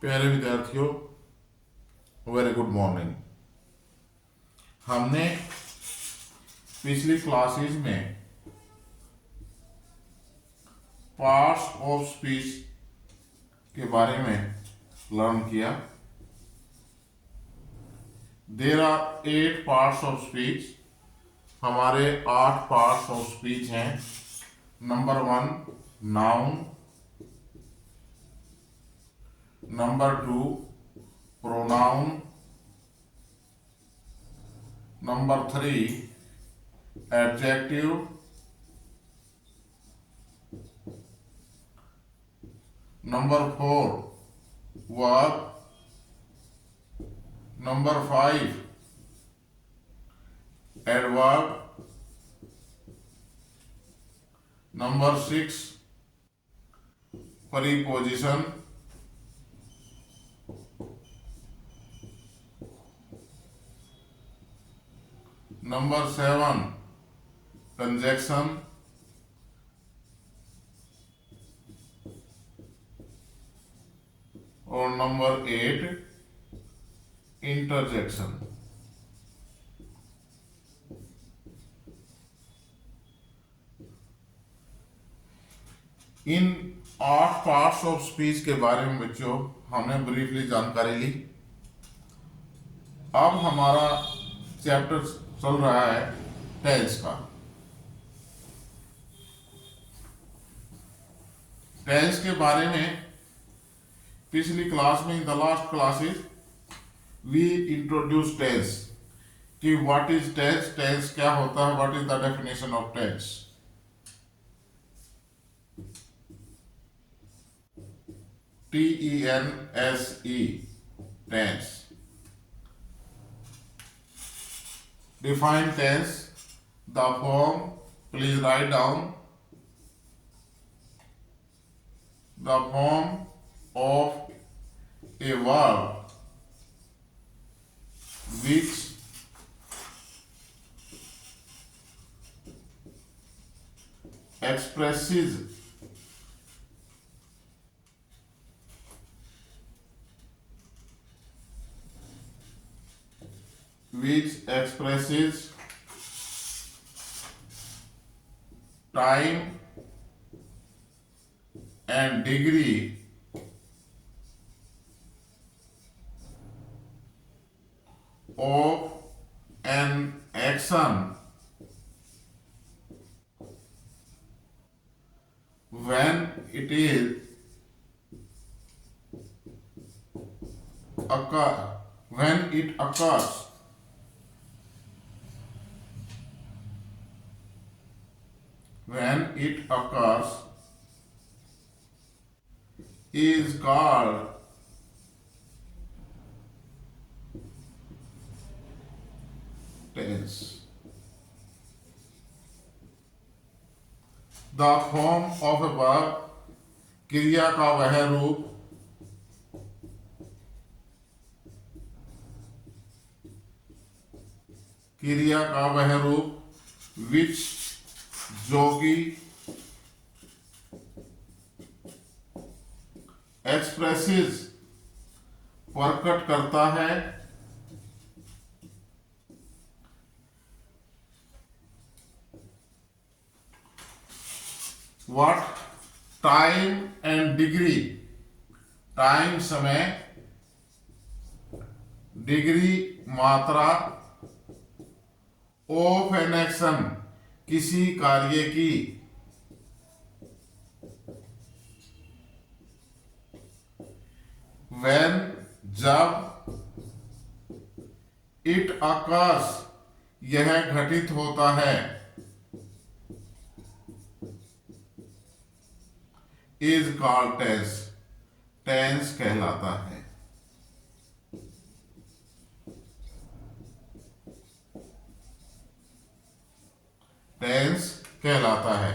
प्यारे विद्यार्थियों, very good morning. हमने पिछली क्लासेस में पार्ट्स ऑफ स्पीच के बारे में लर्न किया। There are 8 parts of speech. हमारे 8 पार्ट्स ऑफ स्पीच हैं। Number 1 noun, number 2 pronoun, number 3 adjective, number 4 verb, number 5 adverb, number 6 preposition, number 7 conjunction, और नंबर 8 इंटरजेक्शन। इन 8 पार्ट्स ऑफ स्पीच के बारे में बच्चों हमने ब्रीफली जानकारी ली। अब हमारा चैप्टर चल रहा है टेंस का। टेंस के बारे में पिछली क्लास में, in the last classes we introduce tense कि व्हाट इज टेंस, टेंस क्या होता है, what is the definition of tense. TENSE, tense. Define tense. The form, please write down. The form of a verb which expresses time and degree of an action when it is when it occurs is called tense. The form of a verb, क्रिया का वह रूप, क्रिया का वह रूप which, जो कि एक्सप्रेसिस, प्रकट करता है, what, time and degree, time समय, डिग्री मात्रा, ऑफ एन एक्शन किसी कार्य की, when जब, it occurs यह घटित होता है, is called tense, tense कहलाता है। tense कहलाता है।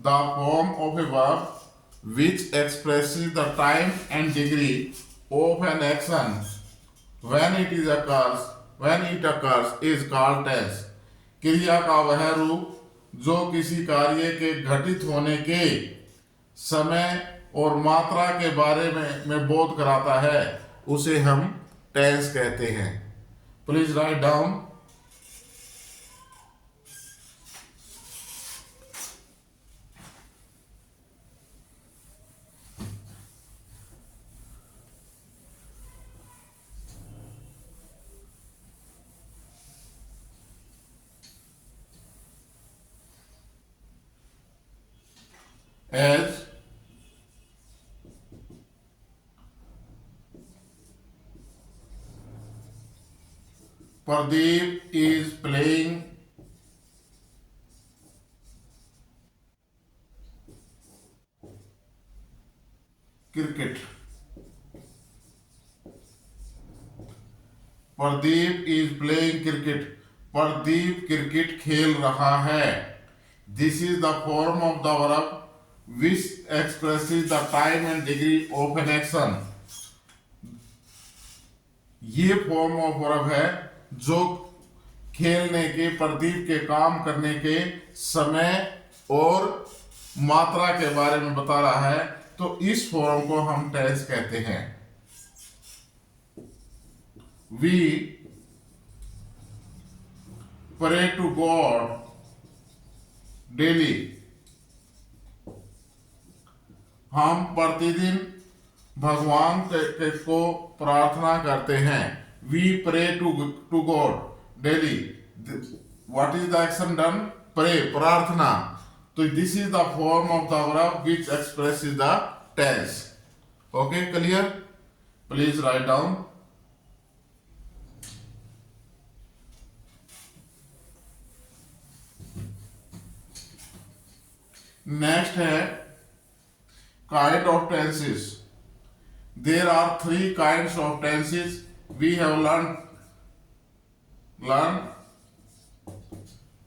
The form of a verb which expresses the time and degree of an action when it occurs is called tense. क्रिया का वह रूप जो किसी कार्य के घटित होने के समय और मात्रा के बारे में बोध कराता है, उसे हम टेंस कहते हैं। Please write down. As Pradeep is playing cricket. Pradeep is playing cricket. Pradeep cricket खेल रहा है। This is the form of the verb which expresses the time and degree of an action. ये फॉर्म ऑफ वर्ब है जो खेलने के, प्रदीप के काम करने के समय और मात्रा के बारे में बता रहा है, तो इस फॉर्म को हम टेंस कहते हैं। We pray to God daily. हम प्रतिदिन भगवान को प्रार्थना करते हैं। We pray to God daily. What is the action done? Pray, प्रार्थना। तो this is the form of the verb which expresses the tense. Okay, clear? Please write down. Next है kind of tenses. There are 3 kinds of tenses we have learn.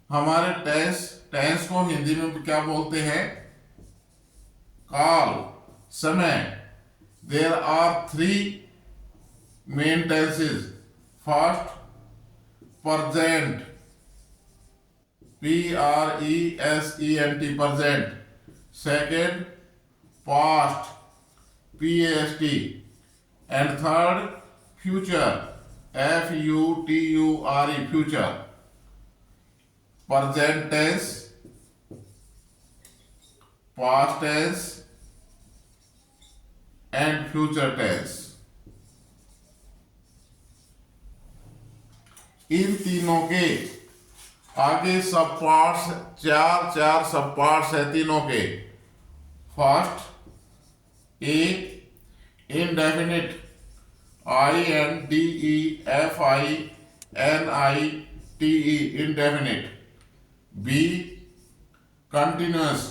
हमारे tense को हिंदी में क्या बोलते हैं? काल, समय। There are 3 main tenses. First present, Present, present. Second, past, past. And third, future, future, future. Present tense, past tense and future tense. इन तीनों के आगे सब पार्ट्स, चार सब पार्ट्स है तीनों के। First, A indefinite, INDEFINITE, indefinite. B continuous,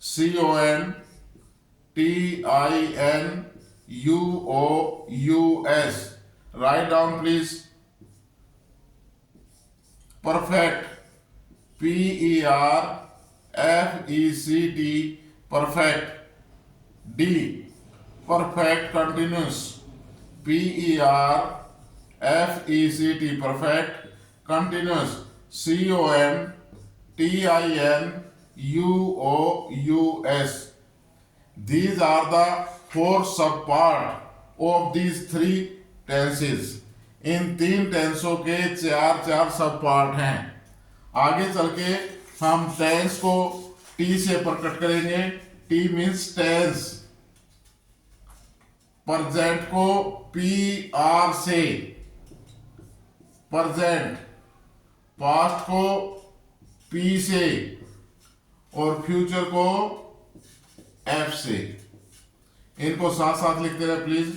CONTINUOUS. Write down please. Perfect, PERFECT, perfect. D perfect continuous, PERFECT, perfect continuous, CONTINUOUS. These are the 4 subparts of these 3 tenses. इन 3 टेंसों के 4 सब पार्ट हैं। आगे चल के हम टेंस को टी से प्रकट करेंगे। T means tense. प्रेजेंट को PR से, प्रेजेंट। पास्ट को P से और फ्यूचर को F से। इनको साथ साथ लिखते रहे प्लीज।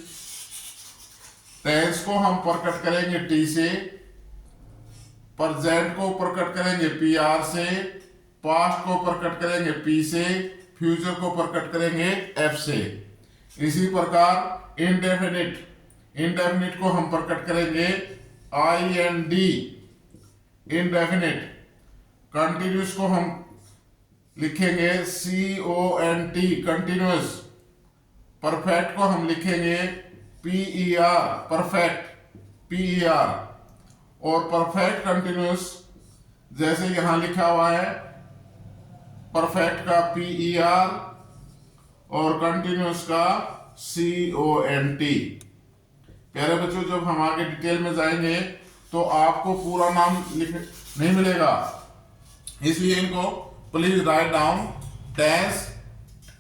टेंस को हम प्रकट करेंगे टी से, प्रेजेंट को प्रकट करेंगे PR से, पास्ट को प्रकट करेंगे P से, फ्यूचर को प्रकट करेंगे F से। इसी प्रकार इंडेफिनिट को हम प्रकट करेंगे IND, इंडेफिनिट। कंटिन्यूस को हम लिखेंगे CONT, कंटिन्यूस। परफेक्ट को हम लिखेंगे PER, परफेक्ट, PER। और परफेक्ट कंटिन्यूस जैसे यहां लिखा हुआ है, परफेक्ट का PER और कंटिन्यूस का CONT। प्यारे बच्चों, जब हम आगे डिटेल में जाएंगे तो आपको पूरा नाम लिख नहीं मिलेगा, इसलिए इनको please write down. Tense,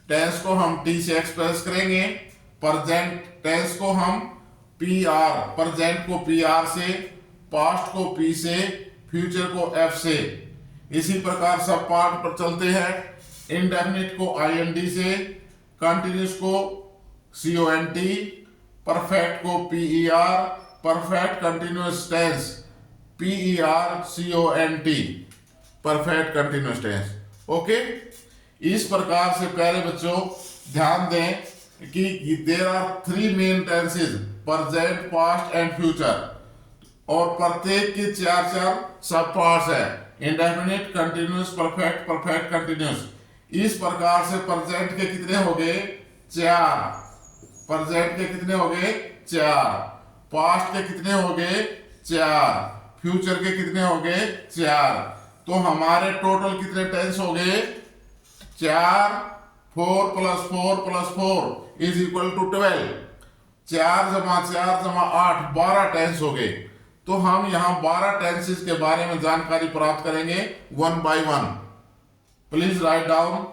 tense को हम T से एक्सप्रेस करेंगे, प्रेजेंट टेंस को हम PR, प्रेजेंट को PR से, पास्ट को P से, फ्यूचर को F से। इसी प्रकार सब पार्ट पर चलते हैं। इंडेफिनिट को IND से, कंटिन्यूस को CONT, परफेक्ट को PER, perfect continuous tense PER CONT, perfect continuous tense. Okay, इस प्रकार से प्यारे बच्चों ध्यान दें कि there are 3 main tenses, present, past and future, और प्रत्येक के 4 सब पार्ट्स है, indefinite, continuous, perfect, perfect continuous. इस प्रकार से प्रेजेंट के कितने हो गए? 4। प्रेजेंट के कितने हो गए? 4। पास्ट के कितने हो गए? 4। फ्यूचर के कितने हो गए? 4। तो हमारे टोटल कितने टेंस हो गए? 4, 4 + 4 + 4 इज इक्वल टू 12। 4 + 4 = 8, 12 टेंस हो गए। तो हम यहाँ 12 टेंसेस के बारे में जानकारी प्राप्त करेंगे 1 by 1। Please write down.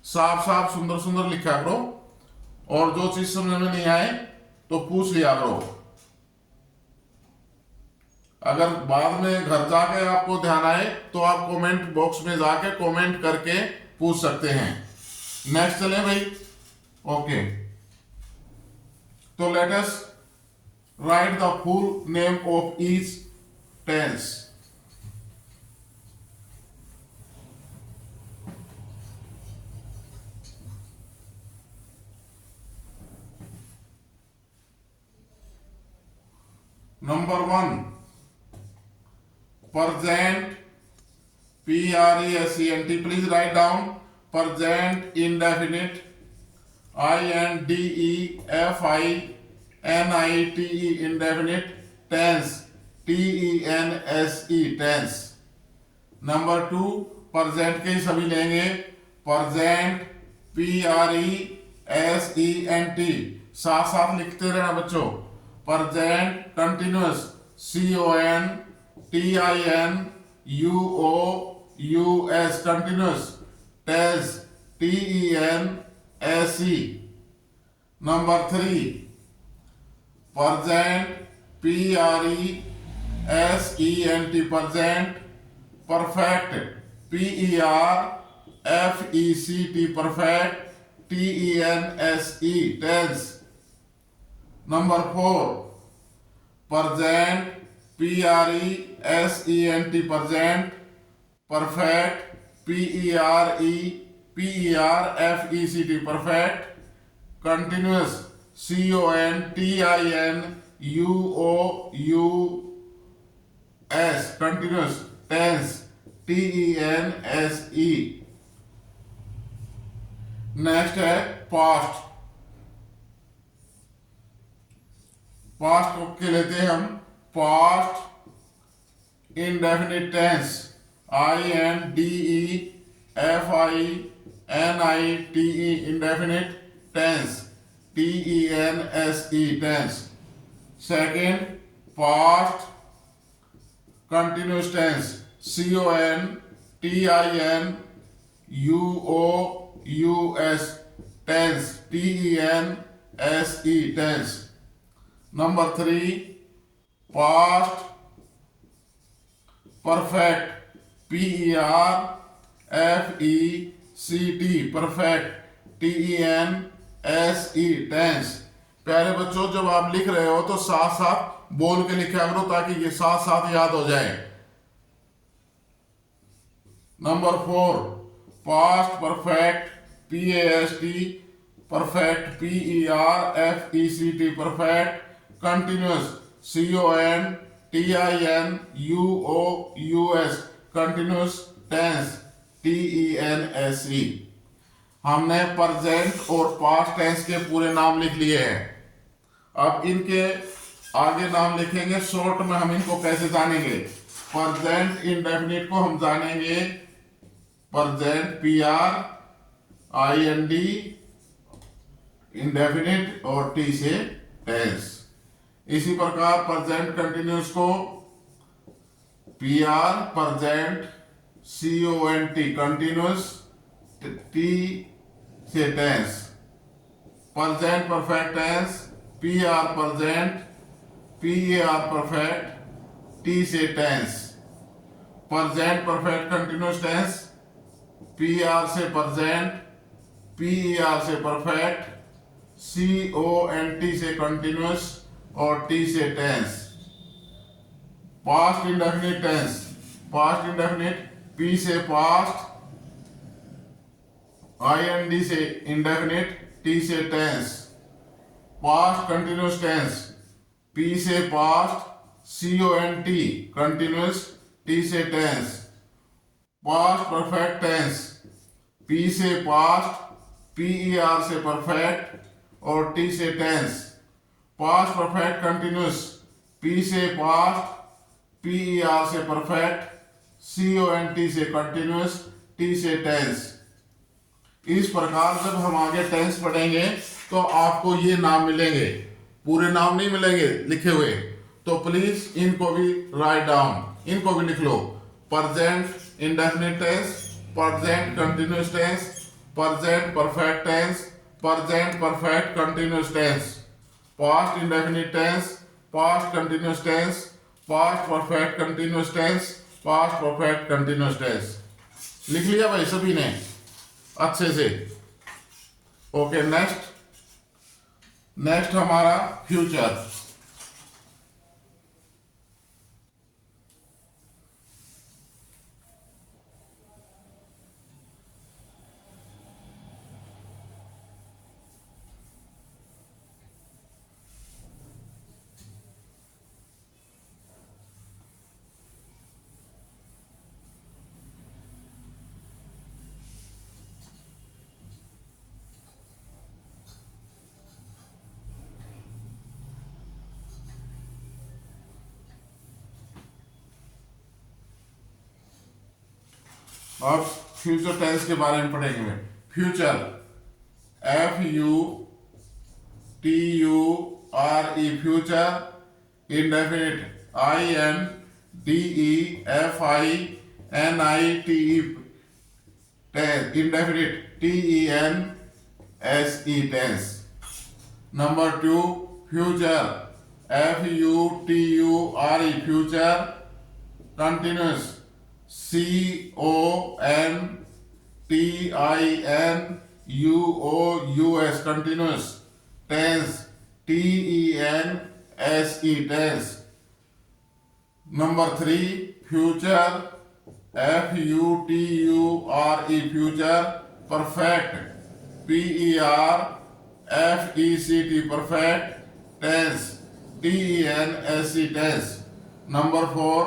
साफ साफ सुंदर सुंदर लिखा करो, और जो चीज समझ में नहीं आए तो पूछ लिया करो। अगर बाद में घर जाके आपको ध्यान आए तो आप कमेंट बॉक्स में जाके कमेंट करके पूछ सकते हैं। नेक्स्ट चले भाई। ओके, तो let us write the full name of each tense. Number 1, present, present, please write down present indefinite, indefinite, indefinite, tense, tense, tense। Number 2, present के सभी लेंगे, present, present, साथ साथ लिखते रहना बच्चों। present continuous, CONTINUOUS, continuous, tense, TENSE। Number 3, present, PRESENT, present, perfect, PERFECT, perfect, TENSE, tense। Number 4, present, PRESENT, present, perfect, PERFECT, perfect, continuous, CONTINUOUS, continuous, tense, TENSE। Next है past. Past के लेते हैं हम past indefinite tense, INDEFINITE, indefinite tense, TENSE, tense. Second, past continuous tense, CONTINUOUS, tense, TENSE, tense. Number 3, past perfect, PERFECT, perfect, TENSE, tense. प्यारे बच्चों, जब आप लिख रहे हो तो साथ साथ बोल के लिखा करो ताकि ये साथ साथ याद हो जाए। Number 4, past perfect, PAST, perfect, PERFECT, perfect, continuous, CONTINUOUS, continuous, tense, TENSE। हमने प्रेजेंट और पास्ट टेंस के पूरे नाम लिख लिए हैं। अब इनके आगे नाम लिखेंगे, शॉर्ट में हम इनको कैसे जानेंगे। प्रेजेंट इंडेफिनिट को हम जानेंगे प्रेजेंट PRIND इंडेफिनिट और T से टेंस। इसी प्रकार प्रेजेंट कंटिन्यूस को PR present CONT continuous T से tense. Present perfect tense PR present PAR perfect T से tense. Present perfect continuous tense PR से प्रेजेंट PER से परफेक्ट CONT से कंटिन्यूस और T से tense. Past indefinite tense past indefinite P से past IND से indefinite T से tense. Past continuous tense P से पास्ट CONT कंटिन्यूस T से tense. Past perfect tense P से पास्ट PER से परफेक्ट और T से tense. Past perfect continuous P से पास्ट PER से परफेक्ट CONT से कंटिन्यूस T से टेंस। इस प्रकार जब हम आगे टेंस पढ़ेंगे तो आपको ये नाम मिलेंगे, पूरे नाम नहीं मिलेंगे लिखे हुए, तो प्लीज इनको भी राइट डाउन, इनको भी लिख लो। Present indefinite tense, present continuous tense, present perfect tense, present perfect continuous tense, past indefinite tense, past continuous tense, past perfect continuous tense, past perfect continuous tense. लिख लिया भाई सभी ने अच्छे से? ओके, नेक्स्ट हमारा फ्यूचर। और फ्यूचर टेंस के बारे में पढ़ेंगे। Future FUTURE future indefinite INDEFINITE indefinite TENSE tense. Number 2 future FUTURE future continuous CONTINUOUS continuous tense TENSE tense। Number 3 future FUTURE future perfect PERFECT perfect tense TENSE tense। Number 4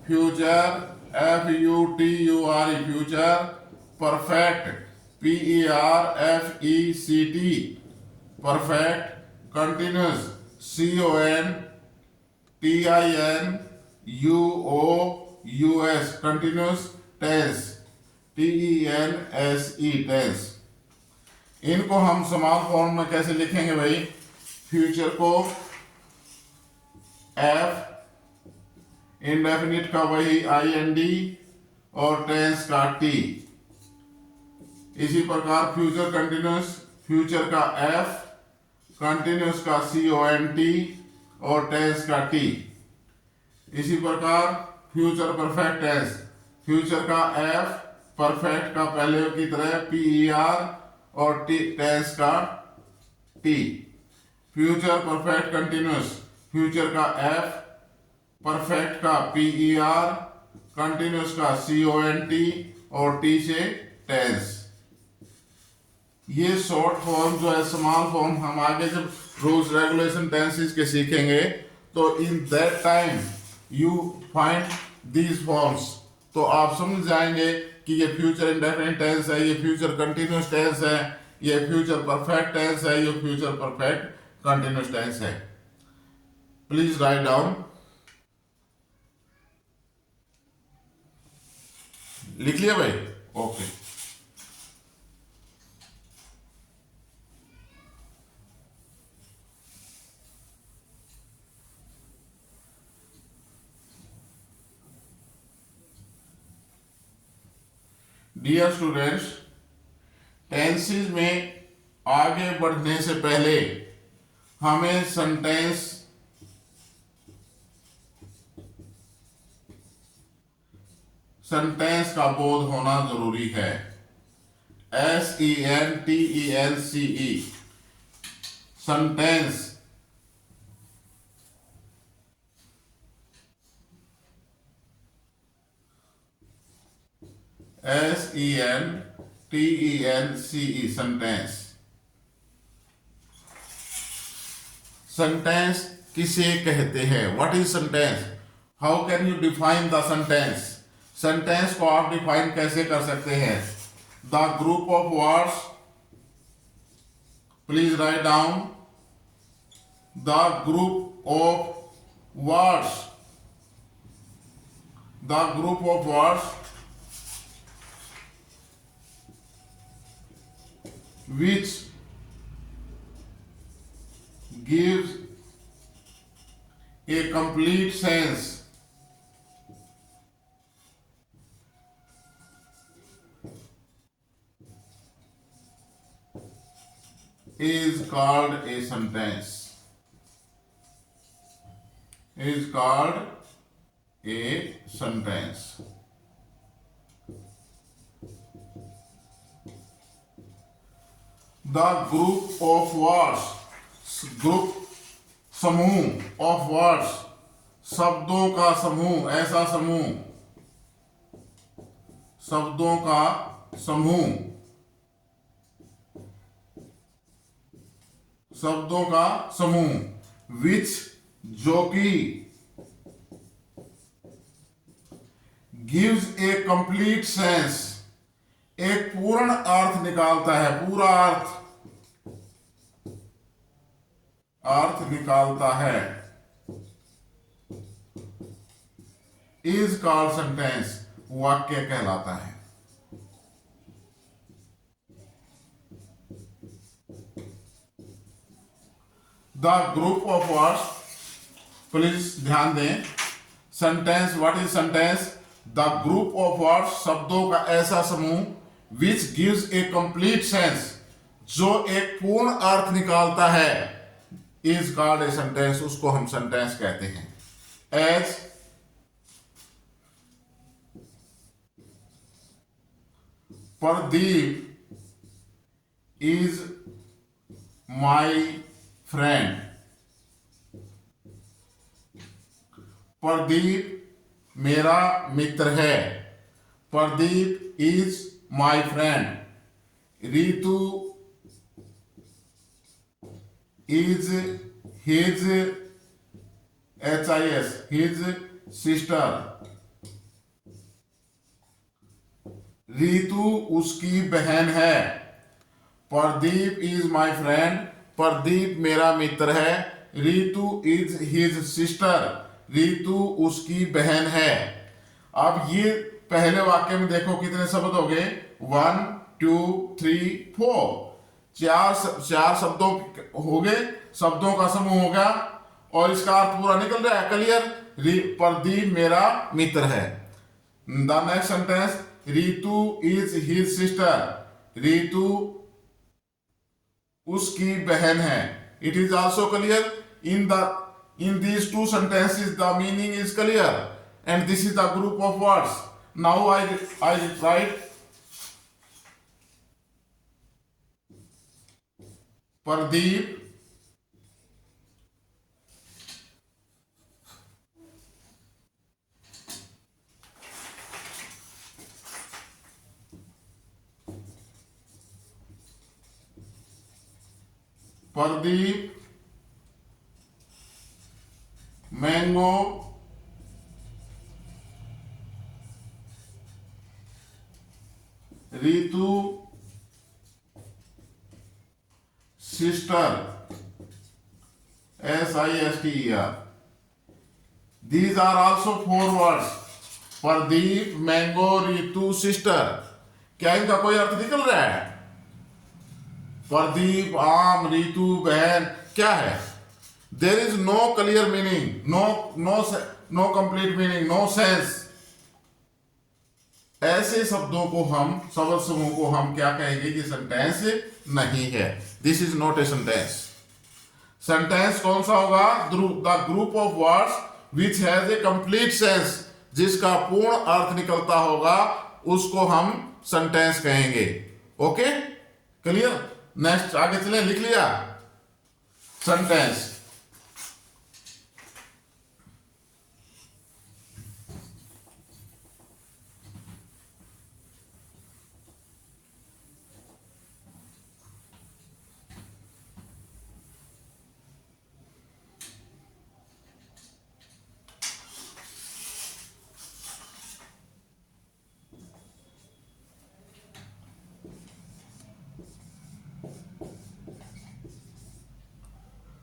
future FUTURE future perfect PERFECT perfect continuous CONTINUOUS continuous tense TENSE tense। इनको हम समान form में कैसे लिखेंगे भाई? Future को F, indefinite का वही IND और टेंस का T। इसी प्रकार फ्यूचर कंटिन्यूस, फ्यूचर का F, कंटिन्यूस का CONT और टेंस का T। इसी प्रकार फ्यूचर परफेक्ट टेंस, फ्यूचर का F, परफेक्ट का पहले की तरह PER और टेंस का T। Future perfect continuous, future का F, परफेक्ट का PER, कंटिन्यूस का CONT और T से टेंस। ये शॉर्ट फॉर्म जो है, स्मॉल फॉर्म, हम आगे जब रूल्स रेगुलेशन टेंसेस के सीखेंगे तो in that time you find these forms, तो आप समझ जाएंगे कि ये फ्यूचर इंडेफिनिट टेंस है, ये फ्यूचर कंटिन्यूस टेंस है, ये फ्यूचर परफेक्ट टेंस है, ये फ्यूचर परफेक्ट कंटिन्यूस टेंस है। प्लीज राइट डाउन, लिख लिया भाई? ओके। डियर स्टूडेंट्स, टेंसेस में आगे बढ़ने से पहले हमें सेंटेंस का बोध होना जरूरी है। SENTENCE, sentence. SENTENCE, sentence. Sentence किसे कहते हैं? What is sentence? How can you define the sentence? Sentence को आप डिफाइन कैसे कर सकते हैं? The group of words, please write down. The group of words, the group of words which gives a complete sense is called a sentence. Is called a sentence. The group of words, group, समूह of words, शब्दों का समूह, ऐसा समूह, शब्दों का समूह, शब्दों का समूह, which, जो कि, gives a complete sense, एक पूर्ण अर्थ निकालता है, पूरा अर्थ निकालता है, इज कॉल्ड सेंटेंस, वाक्य कहलाता है। The group of words, please ध्यान दें, sentence, what is sentence? The group of words, शब्दों का ऐसा समूह, which gives A complete sense, जो एक पूर्ण अर्थ निकालता है, इज कॉल्ड ए सेंटेंस, उसको हम सेंटेंस कहते हैं। As Pradeep is my friend, Pradeep मेरा मित्र है, Pradeep is my friend. Ritu is his, HIS, his sister, Ritu उसकी बहन है। Pradeep is my friend, Pradeep मेरा मित्र है। Ritu is his sister, Ritu उसकी बहन है। अब ये पहले वाक्य में देखो कितने शब्द हो गए, 1 2 3 4, चार शब्दों हो गए, शब्दों का समूह हो गया, और इसका अर्थ पूरा निकल रहा है, क्लियर। प्रदीप मेरा मित्र है। The next sentence, Ritu is his sister, Ritu उसकी बहन है। It is also clear in these two sentences the meaning is clear and this is the group of words. Now I write Pradeep mango Ritu sister, SISTER. These are also 4 words. Pradeep, mango, Ritu, sister. क्या इनका कोई अर्थ निकल रहा है? प्रदीप, आम, रीतू, बहन, क्या है? There is no clear meaning, no complete meaning, no sense. ऐसे शब्दों को हम, शब्द समूह को हम क्या कहेंगे कि सेंटेंस नहीं है। This is not a sentence. Sentence कौन सा होगा? The group of words which has a complete sense, जिसका पूर्ण अर्थ निकलता होगा, उसको हम सेंटेंस कहेंगे। Okay, clear? नेक्स्ट आगे चले, लिख लिया सेंटेंस।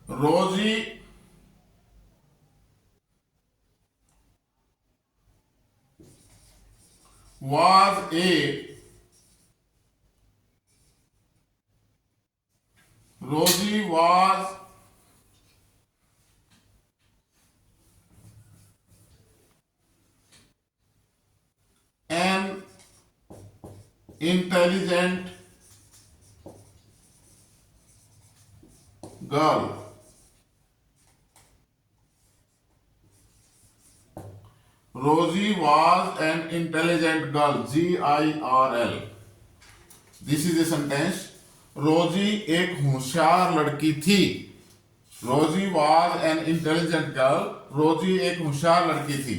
रोजी was an intelligent girl. Rosie was an intelligent girl. GIRL. This is a sentence. रोजी एक होशियार लड़की थी। रोजी वॉज एन इंटेलिजेंट गर्ल। रोजी एक होशियार लड़की थी।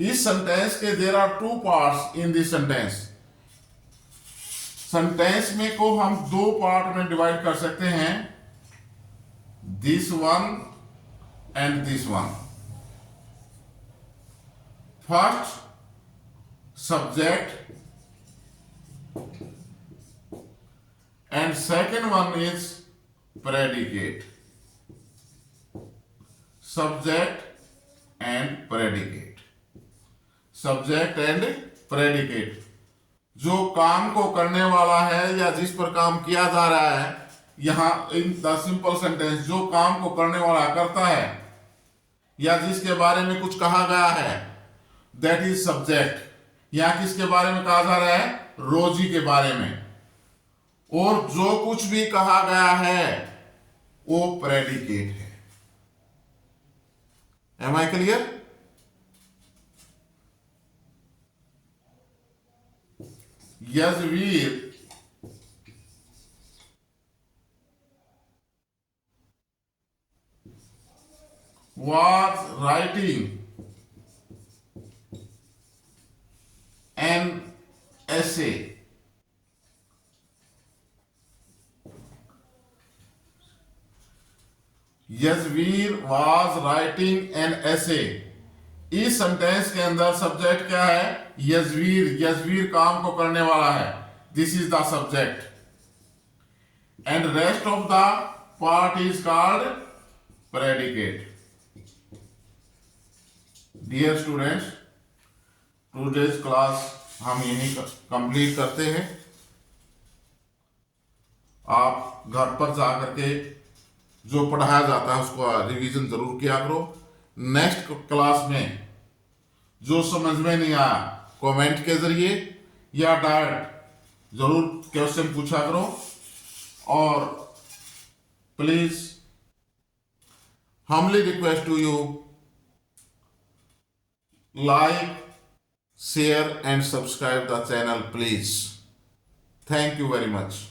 इस सेंटेंस के there are two parts in this sentence. Sentence में को हम दो पार्ट में डिवाइड कर सकते हैं, this one and this one. First, subject, and second one is predicate. Subject and predicate. Subject and predicate. जो काम को करने वाला है या जिस पर काम किया जा रहा है, यहां इन द सिंपल सेंटेंस, जो काम को करने वाला करता है या जिसके बारे में कुछ कहा गया है, दैट इज सब्जेक्ट। यहां किसके बारे में कहा जा रहा है? रोजी के बारे में। और जो कुछ भी कहा गया है वो प्रेडिकेट है। Am I clear? Yajvir was writing an essay. Yajvir was writing an essay. इस सेंटेंस के अंदर सब्जेक्ट क्या है? यजवीर। यजवीर काम को करने वाला है। This is the subject and rest of the part is called predicate. Dear students, today's class हम यहीं कंप्लीट करते हैं। आप घर पर जाकर के जो पढ़ाया जाता है उसको रिवीजन जरूर किया करो। नेक्स्ट क्लास में जो समझ में नहीं आया, कमेंट के जरिए या डायरेक्ट जरूर क्वेश्चन पूछा करो। और please humbly request to you, like, share and subscribe the channel please. Thank you very much.